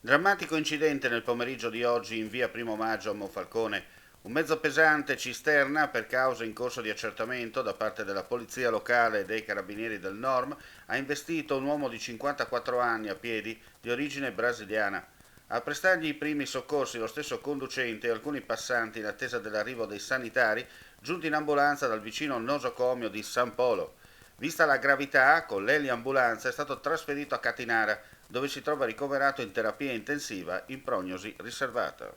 Drammatico incidente nel pomeriggio di oggi in via Primo Maggio a Monfalcone. Un mezzo pesante cisterna, per causa in corso di accertamento da parte della polizia locale e dei carabinieri del Norm, ha investito un uomo di 54 anni a piedi di origine brasiliana. A prestargli i primi soccorsi lo stesso conducente e alcuni passanti in attesa dell'arrivo dei sanitari giunti in ambulanza dal vicino nosocomio di San Polo. Vista la gravità, con l'eliambulanza è stato trasferito a Catinara, dove si trova ricoverato in terapia intensiva in prognosi riservata.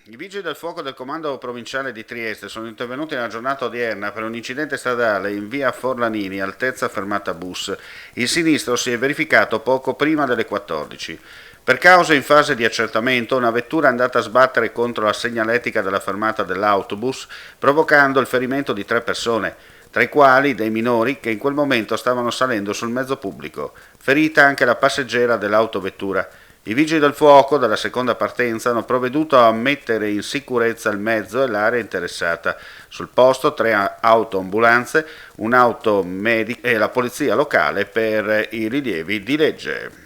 I vigili del fuoco del comando provinciale di Trieste sono intervenuti nella giornata odierna per un incidente stradale in via Forlanini, altezza fermata bus. Il sinistro si è verificato poco prima delle 14. Per cause in fase di accertamento, una vettura è andata a sbattere contro la segnaletica della fermata dell'autobus, provocando il ferimento di 3 persone, tra i quali dei minori che in quel momento stavano salendo sul mezzo pubblico. Ferita anche la passeggera dell'autovettura. I vigili del fuoco della seconda partenza hanno provveduto a mettere in sicurezza il mezzo e l'area interessata. Sul posto 3 autoambulanze, un'auto medica e la polizia locale per i rilievi di legge.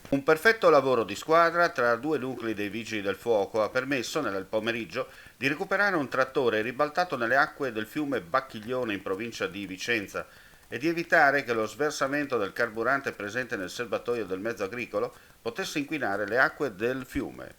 Un perfetto lavoro di squadra tra 2 nuclei dei vigili del fuoco ha permesso nel pomeriggio di recuperare un trattore ribaltato nelle acque del fiume Bacchiglione in provincia di Vicenza e di evitare che lo sversamento del carburante presente nel serbatoio del mezzo agricolo potesse inquinare le acque del fiume.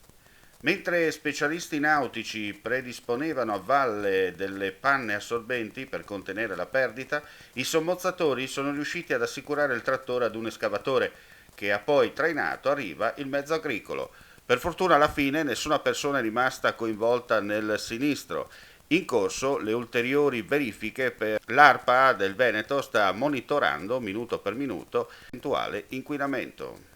Mentre specialisti nautici predisponevano a valle delle panne assorbenti per contenere la perdita, i sommozzatori sono riusciti ad assicurare il trattore ad un escavatore che ha poi trainato a riva il mezzo agricolo. Per fortuna alla fine nessuna persona è rimasta coinvolta nel sinistro. In corso le ulteriori verifiche per l'ARPA del Veneto sta monitorando minuto per minuto l'eventuale inquinamento.